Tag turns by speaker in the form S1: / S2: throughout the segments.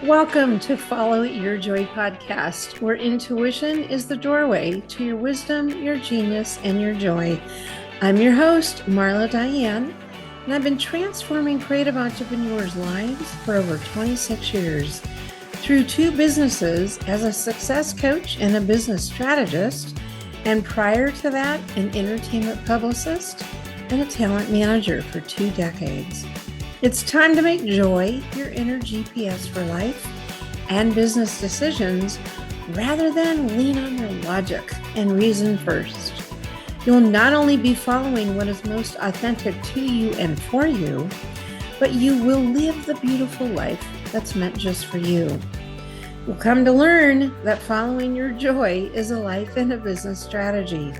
S1: Welcome to Follow Your Joy podcast, where intuition is the doorway to your wisdom, your genius, and your joy. I'm your host, Marla Diane, and I've been transforming creative entrepreneurs' lives for over 26 years. Through 2 businesses as a success coach and a business strategist, and prior to that, an entertainment publicist and a talent manager for 2 decades. It's time to make joy your inner GPS for life and business decisions rather than lean on your logic and reason first. You'll not only be following what is most authentic to you and for you, but you will live the beautiful life that's meant just for you. You'll come to learn that following your joy is a life and a business strategy.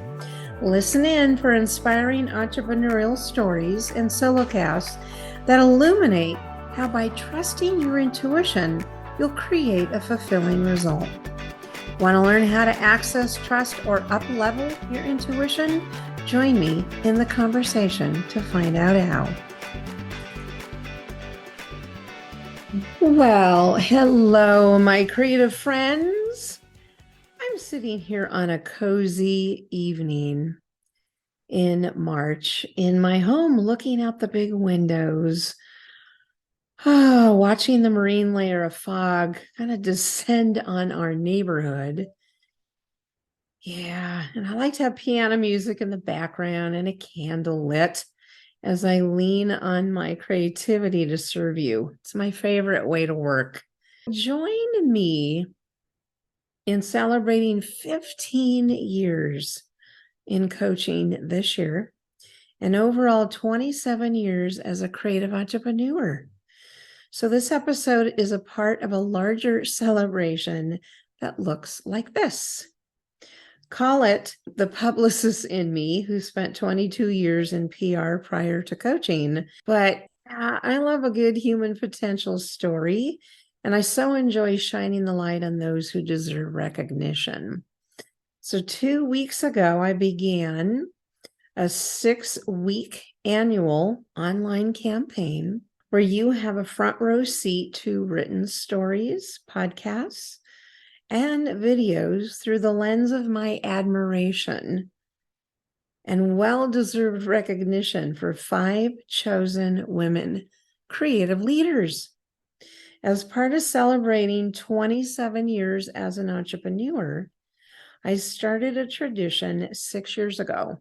S1: Listen in for inspiring entrepreneurial stories and solocasts that illuminate how by trusting your intuition, you'll create a fulfilling result. Want to learn how to access, trust, or up-level your intuition? Join me in the conversation to find out how. Well, hello, my creative friends. I'm sitting here on a cozy evening in March in my home, looking out the big windows, watching the marine layer of fog kind of descend on our neighborhood. Yeah, and I like to have piano music in the background and a candle lit as I lean on my creativity to serve you. It's my favorite way to work. Join me in celebrating 15 years in coaching this year, and overall 27 years as a creative entrepreneur. So this episode is a part of a larger celebration that looks like this. Call it the publicist in me who spent 22 years in PR prior to coaching. But I love a good human potential story, and I so enjoy shining the light on those who deserve recognition. So 2 weeks ago, I began a 6-week annual online campaign where you have a front row seat to written stories, podcasts, and videos through the lens of my admiration and well-deserved recognition for 5 chosen women creative leaders. As part of celebrating 27 years as an entrepreneur, I started a tradition 6 years ago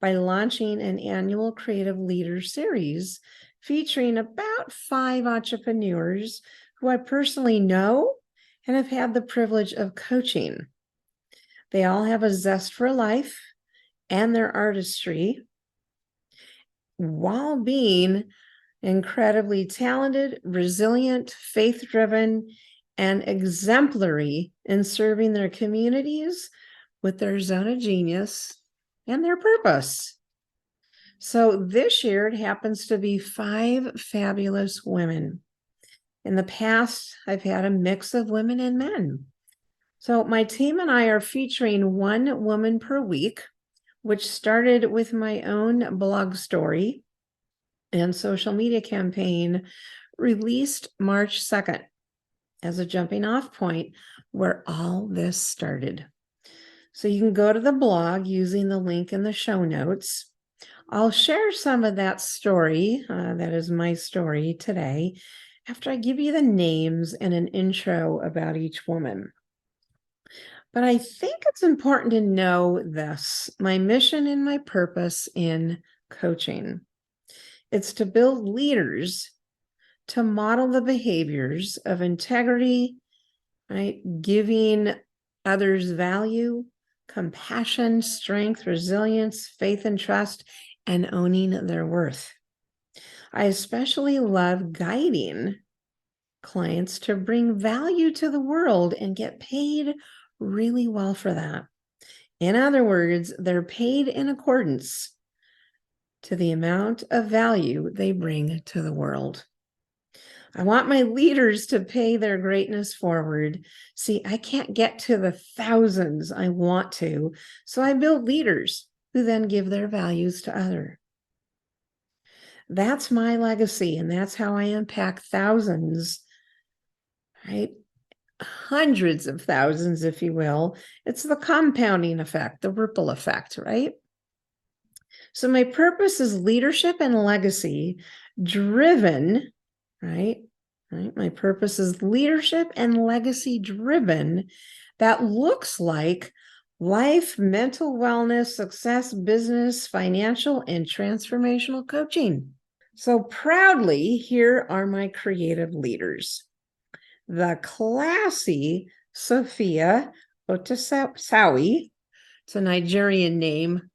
S1: by launching an annual Creative Leader series featuring about 5 entrepreneurs who I personally know and have had the privilege of coaching. They all have a zest for life and their artistry while being incredibly talented, resilient, faith-driven, and exemplary in serving their communities with their zone of genius and their purpose. So this year, it happens to be 5 fabulous women. In the past, I've had a mix of women and men. So my team and I are featuring 1 woman per week, which started with my own blog story and social media campaign released March 2nd. As a jumping off point where all this started. So you can go to the blog using the link in the show notes. I'll share some of that story, that is my story today, after I give you the names and an intro about each woman. But I think it's important to know this, my mission and my purpose in coaching. It's to build leaders to model the behaviors of integrity, right? Giving others value, compassion, strength, resilience, faith, and trust, and owning their worth. I especially love guiding clients to bring value to the world and get paid really well for that. In other words, they're paid in accordance to the amount of value they bring to the world. I want my leaders to pay their greatness forward. See, I can't get to the thousands I want to, so I build leaders who then give their values to others. That's my legacy, and that's how I impact thousands right? Hundreds of thousands, if you will. It's the compounding effect, the ripple effect, right? So my purpose is leadership and legacy driven, right? Right. My purpose is leadership and legacy driven. That looks like life, mental wellness, success, business, financial, and transformational coaching. So proudly, here are my creative leaders. The classy Sophia Otasawi. It's a Nigerian name.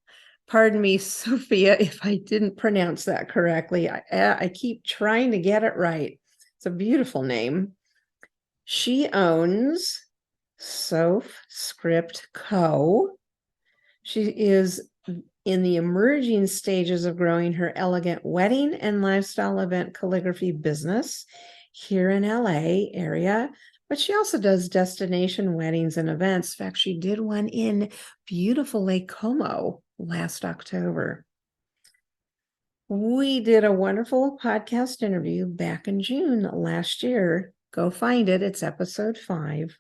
S1: Pardon me, Sophia, if I didn't pronounce that correctly. I keep trying to get it right. It's a beautiful name. She owns Soph Script Co. She is in the emerging stages of growing her elegant wedding and lifestyle event calligraphy business here in LA area, but she also does destination weddings and events. In fact, she did one in beautiful Lake Como last October. We did a wonderful podcast interview back in June last year. Go find it. It's episode 5.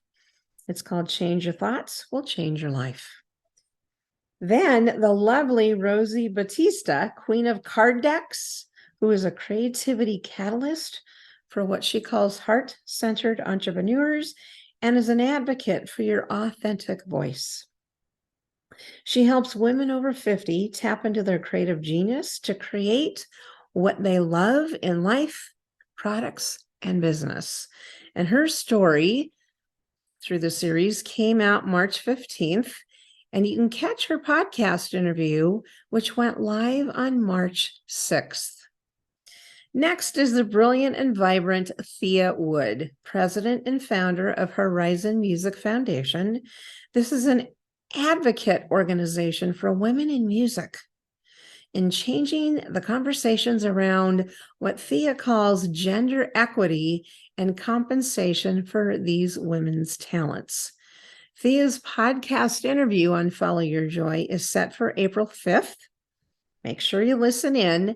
S1: It's called Change Your Thoughts Will Change Your Life. Then the lovely Rosie Batista, Queen of Card Decks, who is a creativity catalyst for what she calls heart-centered entrepreneurs and is an advocate for your authentic voice. She helps women over 50 tap into their creative genius to create what they love in life, products, and business. And her story through the series came out March 15th. And you can catch her podcast interview, which went live on March 6th. Next is the brilliant and vibrant Thea Wood, president and founder of Horizon Music Foundation. This is an advocate organization for women in music in changing the conversations around what Thea calls gender equity and compensation for these women's talents. Thea's podcast interview on Follow Your Joy is set for April 5th. Make sure you listen in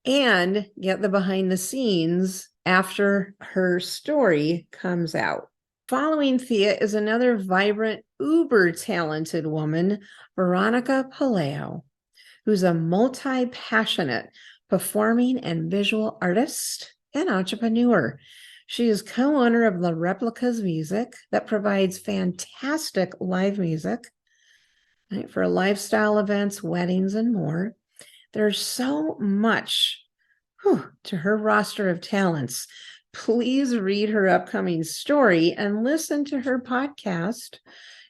S1: and get the behind the scenes after her story comes out. Following Thea is another vibrant, uber talented woman, Veronica Paleo, who's a multi-passionate performing and visual artist and entrepreneur. She is co-owner of the Replicas Music that provides fantastic live music, right, for lifestyle events, weddings, and more. There's so much to her roster of talents. Please read her upcoming story and listen to her podcast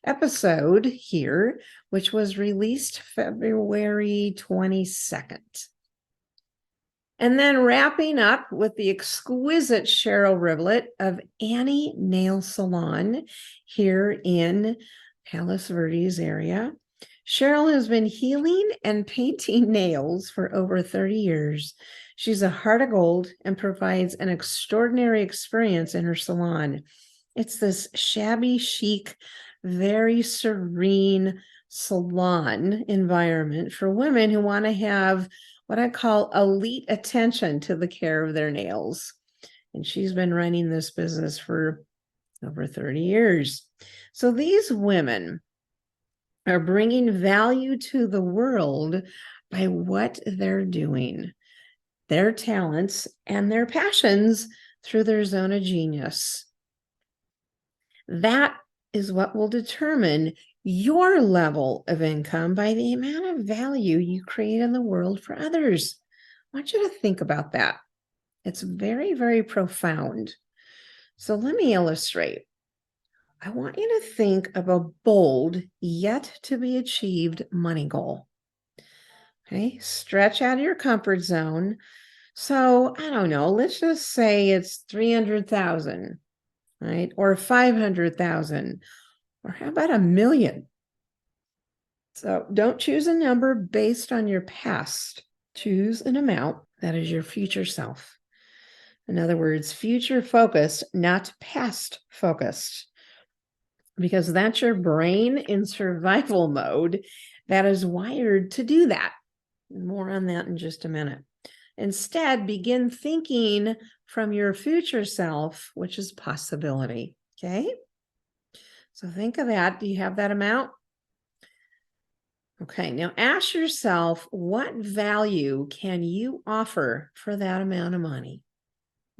S1: episode here, which was released February 22nd. And then wrapping up with the exquisite Cheryl Rivlett of Annie Nail Salon here in Palos Verdes area. Cheryl has been healing and painting nails for over 30 years. She's a heart of gold and provides an extraordinary experience in her salon. It's this shabby chic, very serene salon environment for women who want to have what I call elite attention to the care of their nails. And she's been running this business for over 30 years. So these women are bringing value to the world by what they're doing, their talents and their passions through their zone of genius. That is what will determine your level of income by the amount of value you create in the world for others. I want you to think about that. It's very, very profound. So let me illustrate. I want you to think of a bold yet to be achieved money goal. Okay, stretch out of your comfort zone. So I don't know, let's just say it's 300,000, right? Or 500,000, or how about 1,000,000? So don't choose a number based on your past. Choose an amount that is your future self. In other words, future focused, not past focused, because that's your brain in survival mode that is wired to do that. More on that in just a minute. Instead, begin thinking from your future self, which is possibility. Okay. So think of that. Do you have that amount? Okay. Now ask yourself, what value can you offer for that amount of money?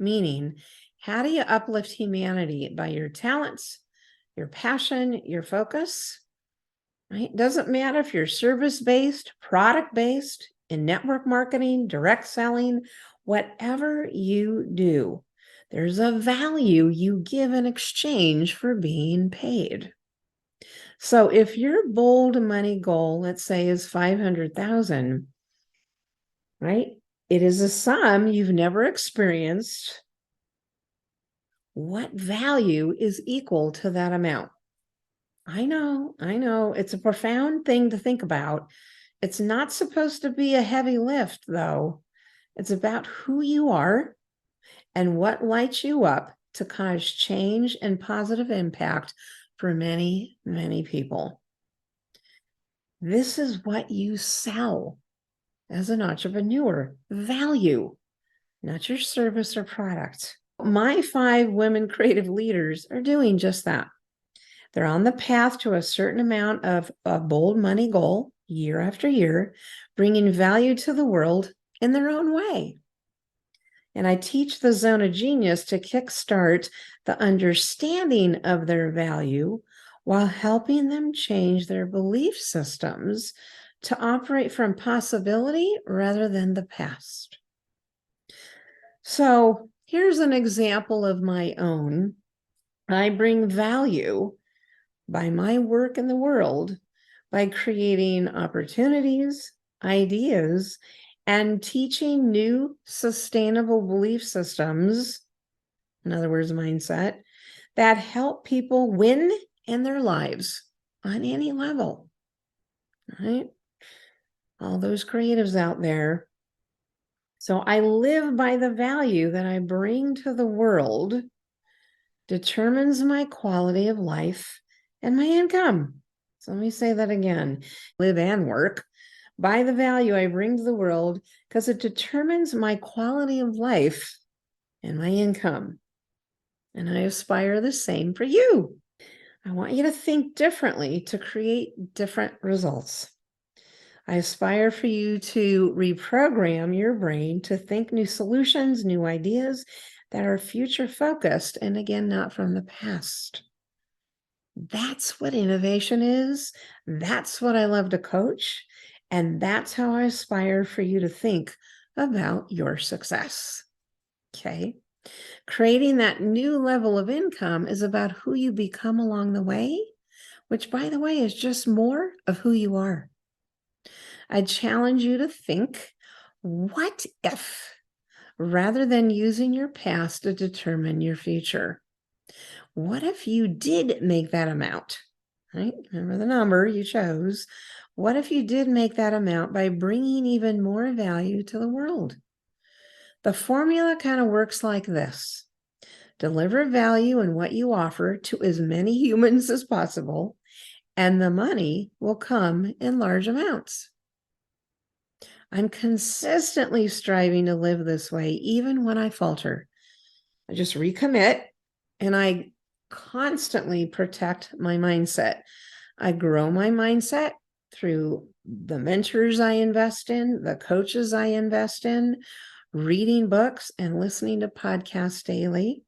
S1: Meaning, how do you uplift humanity by your talents, your passion, your focus? Right? Doesn't matter if you're service-based, product-based, in network marketing, direct selling, whatever you do, there's a value you give in exchange for being paid. So if your bold money goal, let's say, is 500,000, right? It is a sum you've never experienced. What value is equal to that amount? I know, it's a profound thing to think about. It's not supposed to be a heavy lift, though. It's about who you are and what lights you up to cause change and positive impact for many, many people. This is what you sell as an entrepreneur: value, not your service or product. My 5 women creative leaders are doing just that. They're on the path to a certain amount of a bold money goal year after year, bringing value to the world in their own way. And I teach the Zone of Genius to kickstart the understanding of their value while helping them change their belief systems to operate from possibility rather than the past. So here's an example of my own. I bring value by my work in the world by creating opportunities, ideas, and teaching new sustainable belief systems, in other words, mindset, that help people win in their lives on any level, right? All those creatives out there. So I live by the value that I bring to the world determines my quality of life and my income. So let me say that again. Live and work by the value I bring to the world because it determines my quality of life and my income. And I aspire the same for you. I want you to think differently to create different results. I aspire for you to reprogram your brain to think new solutions, new ideas that are future focused, and again, not from the past. That's what innovation is. That's what I love to coach. And that's how I aspire for you to think about your success. Okay. Creating that new level of income is about who you become along the way, which, by the way, is just more of who you are. I challenge you to think, what if, rather than using your past to determine your future? What if you did make that amount, right? Remember the number you chose. What if you did make that amount by bringing even more value to the world? The formula kind of works like this. Deliver value in what you offer to as many humans as possible, and the money will come in large amounts. I'm consistently striving to live this way, even when I falter. I just recommit and I constantly protect my mindset. I grow my mindset through the mentors I invest in, the coaches I invest in, reading books and listening to podcasts daily.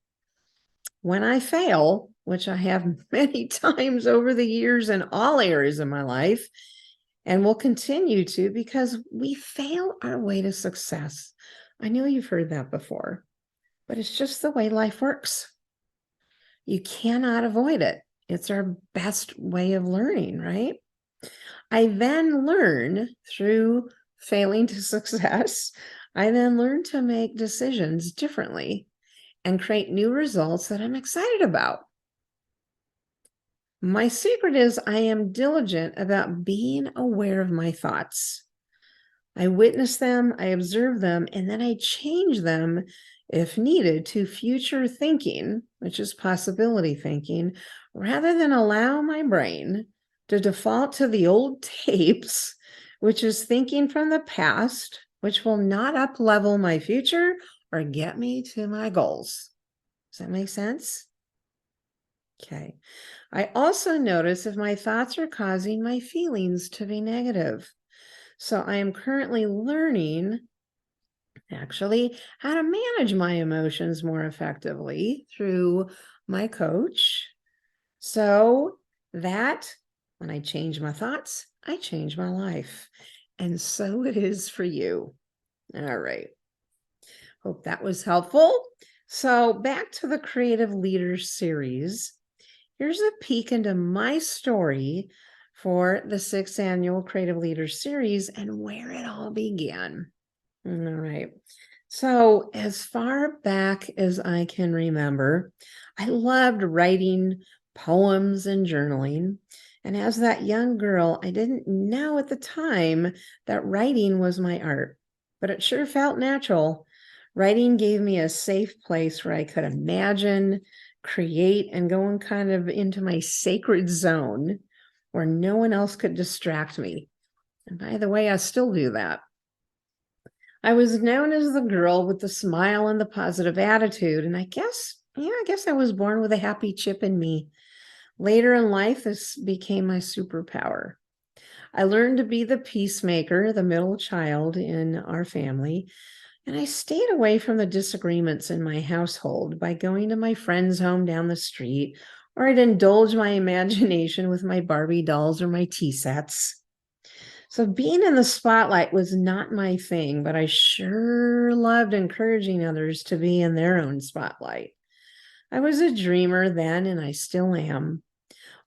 S1: When I fail, which I have many times over the years in all areas of my life, and will continue to, because we fail our way to success. I know you've heard that before, but it's just the way life works. You cannot avoid it. It's our best way of learning, right? I then learn through failing to success. I then learn to make decisions differently and create new results that I'm excited about. My secret is I am diligent about being aware of my thoughts. I witness them, I observe them, and then I change them if needed to future thinking, which is possibility thinking, rather than allow my brain to default to the old tapes, which is thinking from the past which will not up-level my future or get me to my goals. Does that make sense? Okay. I also notice if my thoughts are causing my feelings to be negative. So I am currently learning actually how to manage my emotions more effectively through my coach. So that when I change my thoughts, I change my life. And so it is for you. All right. Hope that was helpful. So back to the Creative Leaders series. Here's a peek into my story for the 6th annual Creative Leaders series and where it all began. All right. So, as far back as I can remember, I loved writing poems and journaling. And as that young girl, I didn't know at the time that writing was my art, but it sure felt natural. Writing gave me a safe place where I could imagine, create, and go in kind of into my sacred zone where no one else could distract me. And by the way, I still do that. I was known as the girl with the smile and the positive attitude, and I guess I was born with a happy chip in me. Later in life, this became my superpower. I learned to be the peacemaker, the middle child in our family, and I stayed away from the disagreements in my household by going to my friend's home down the street, or I'd indulge my imagination with my Barbie dolls or my tea sets. So being in the spotlight was not my thing, but I sure loved encouraging others to be in their own spotlight. I was a dreamer then, and I still am.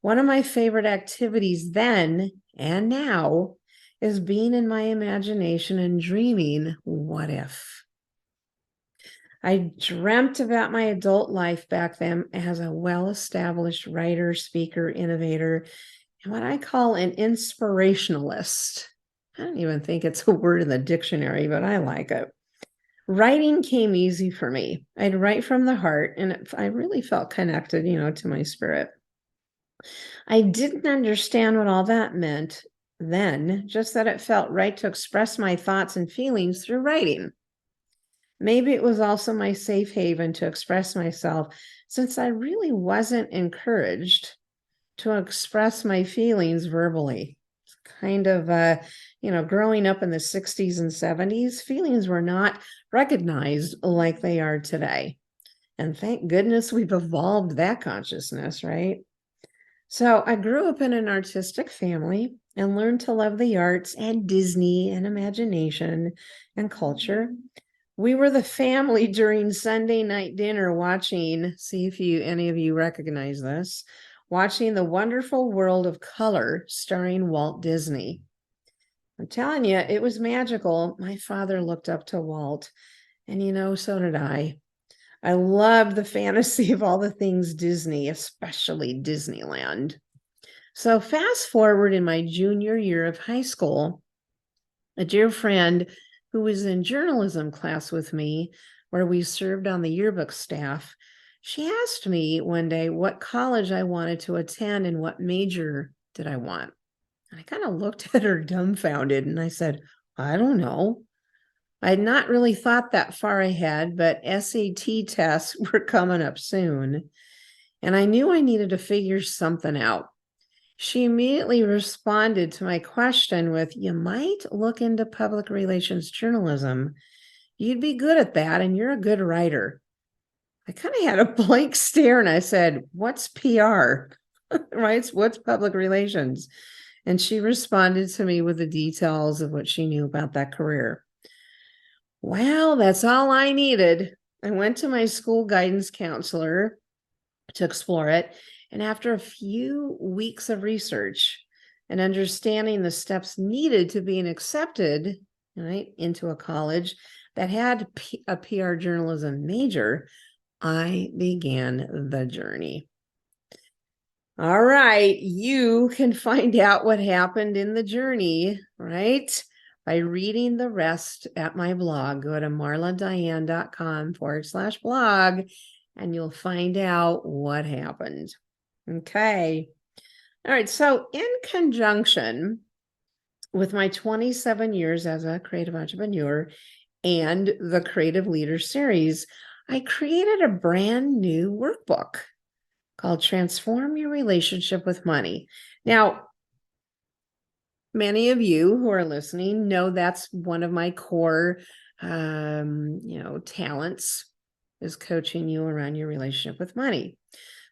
S1: One of my favorite activities then and now is being in my imagination and dreaming, what if? I dreamt about my adult life back then as a well-established writer, speaker, innovator, and what I call an inspirationalist. I don't even think it's a word in the dictionary, but I like it. Writing came easy for me. I'd write from the heart, and I really felt connected, to my spirit. I didn't understand what all that meant then, just that it felt right to express my thoughts and feelings through writing. Maybe it was also my safe haven to express myself, since I really wasn't encouraged to express my feelings verbally. It's kind of, growing up in the 60s and 70s, feelings were not recognized like they are today. And thank goodness we've evolved that consciousness, right? So I grew up in an artistic family and learned to love the arts and Disney and imagination and culture. We were the family during Sunday night dinner watching, see if any of you recognize this, watching The Wonderful World of Color starring Walt Disney. I'm telling you, it was magical. My father looked up to Walt, and so did I. I loved the fantasy of all the things Disney, especially Disneyland. So fast forward in my junior year of high school, a dear friend who was in journalism class with me, where we served on the yearbook staff, she asked me one day what college I wanted to attend and what major did I want. And I kind of looked at her dumbfounded and I said, I don't know. I had not really thought that far ahead, but SAT tests were coming up soon. And I knew I needed to figure something out. She immediately responded to my question with, you might look into public relations journalism. You'd be good at that, and you're a good writer. I kind of had a blank stare and I said, what's PR? Right? What's public relations? And she responded to me with the details of what she knew about that career. Well, that's all I needed. I went to my school guidance counselor to explore it. And after a few weeks of research and understanding the steps needed to being accepted, right, into a college that had a PR journalism major, I began the journey. All right, you can find out what happened in the journey, right, by reading the rest at my blog. Go to marladiane.com/blog and you'll find out what happened. Okay. All right. So in conjunction with my 27 years as a creative entrepreneur and the Creative Leader Series, I created a brand new workbook called Transform Your Relationship with Money. Now, many of you who are listening know that's one of my core, talents is coaching you around your relationship with money.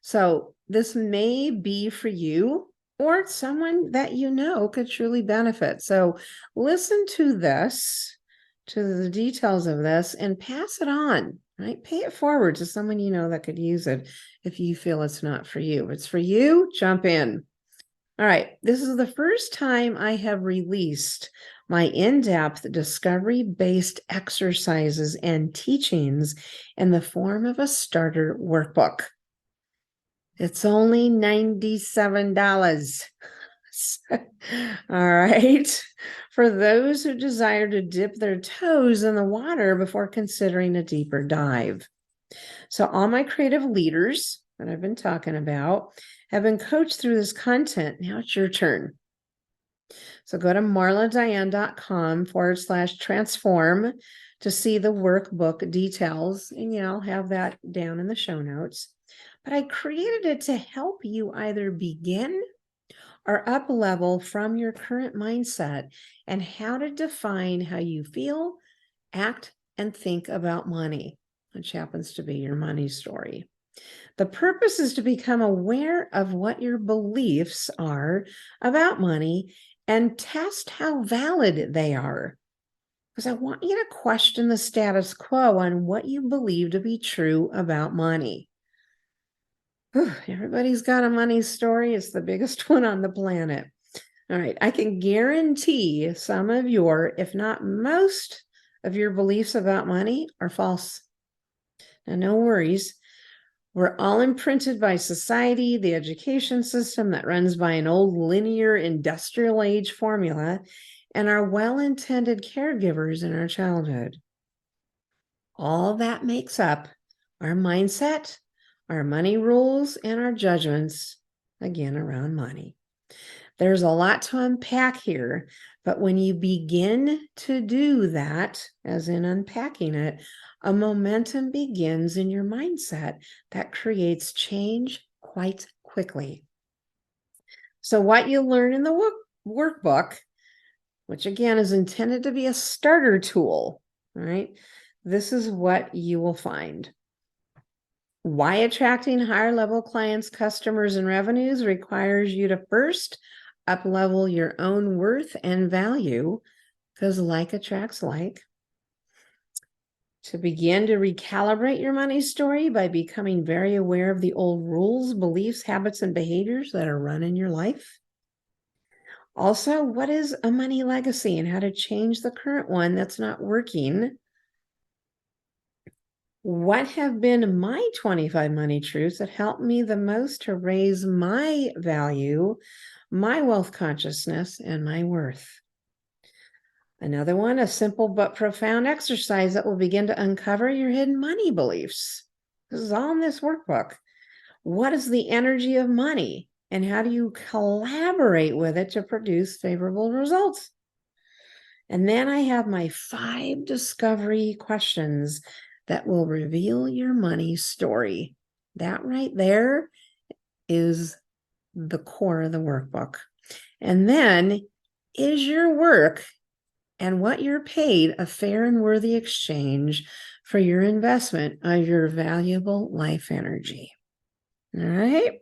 S1: So this may be for you or someone that you know could truly benefit. So listen to this, to the details of this, and pass it on, right? Pay it forward to someone you know that could use it if you feel it's not for you. If it's for you, jump in. All right, this is the first time I have released my in-depth discovery-based exercises and teachings in the form of a starter workbook. It's only $97. All right. For those who desire to dip their toes in the water before considering a deeper dive. So all my creative leaders that I've been talking about have been coached through this content. Now it's your turn. So go to marladiane.com/transform to see the workbook details. And I'll have that down in the show notes. But I created it to help you either begin or up level from your current mindset and how to define how you feel, act, and think about money, which happens to be your money story. The purpose is to become aware of what your beliefs are about money and test how valid they are. Because I want you to question the status quo on what you believe to be true about money. Everybody's got a money story. It's the biggest one on the planet. All right. I can guarantee some of your, if not most of your beliefs about money are false. Now, no worries. We're all imprinted by society, the education system that runs by an old linear industrial age formula, and our well-intended caregivers in our childhood. All that makes up our mindset, our money rules, and our judgments, again, around money. There's a lot to unpack here, but when you begin to do that, as in unpacking it, a momentum begins in your mindset that creates change quite quickly. So what you learn in the workbook, which again is intended to be a starter tool, right? This is what you will find. Why attracting higher level clients, customers, and revenues requires you to first up-level your own worth and value, because like attracts like. To begin to recalibrate your money story by becoming very aware of the old rules, beliefs, habits, and behaviors that are running your life. Also, what is a money legacy and how to change the current one that's not working. What have been my 25 money truths that helped me the most to raise my value, my wealth consciousness, and my worth. Another one, a simple but profound exercise that will begin to uncover your hidden money beliefs. This is all in this workbook. What is the energy of money, and how do you collaborate with it to produce favorable results? And then I have my 5 discovery questions that will reveal your money story. That right there is the core of the workbook. And then, is your work and what you're paid a fair and worthy exchange for your investment of your valuable life energy? All right.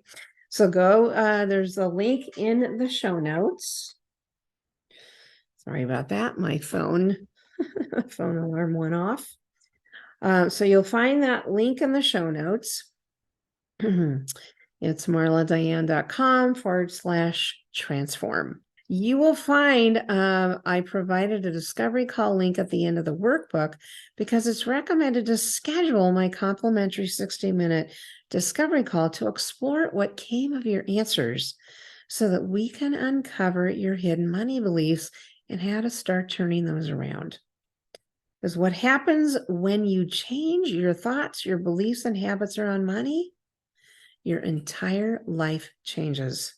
S1: So go, there's a link in the show notes. Sorry about that. My phone alarm went off. So you'll find that link in the show notes. It's marladiane.com/transform. You will find I provided a discovery call link at the end of the workbook because it's recommended to schedule my complimentary 60-minute discovery call to explore what came of your answers so that we can uncover your hidden money beliefs and how to start turning those around. Because what happens when you change your thoughts, your beliefs, and habits around money, your entire life changes.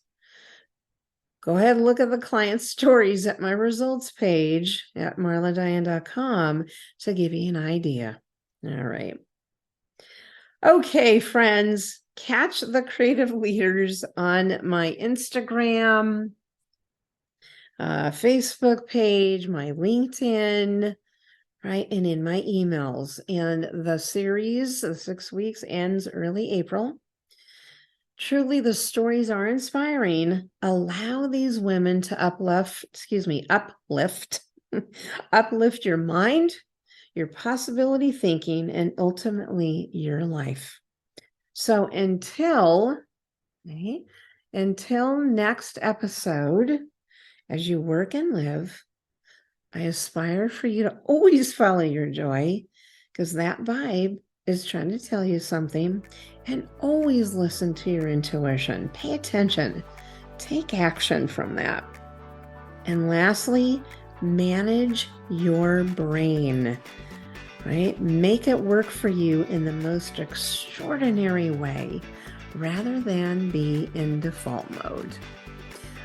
S1: go ahead and look at the client stories at my results page at marladiane.com to give you an idea. All right. Okay, friends, catch the creative leaders on my Instagram, Facebook page, my LinkedIn, right? And in my emails. And the series, the 6 weeks, ends early April. Truly, the stories are inspiring. Allow these women to uplift, uplift your mind, your possibility thinking, and ultimately your life. So until next episode, as you work and live, I aspire for you to always follow your joy, because that vibe is trying to tell you something, and always listen to your intuition. Pay attention. Take action from that. And lastly, manage your brain, right? Make it work for you in the most extraordinary way rather than be in default mode.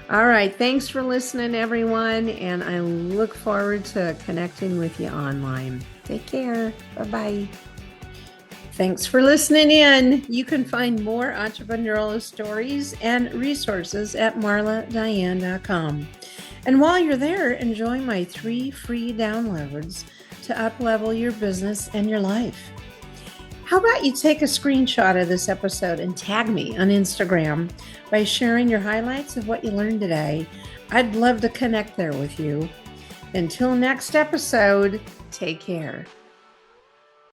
S1: All right. Thanks for listening, everyone. And I look forward to connecting with you online. Take care. Bye-bye. Thanks for listening in. You can find more entrepreneurial stories and resources at marladiane.com. And while you're there, enjoy my 3 free downloads to uplevel your business and your life. How about you take a screenshot of this episode and tag me on Instagram by sharing your highlights of what you learned today? I'd love to connect there with you. Until next episode, take care.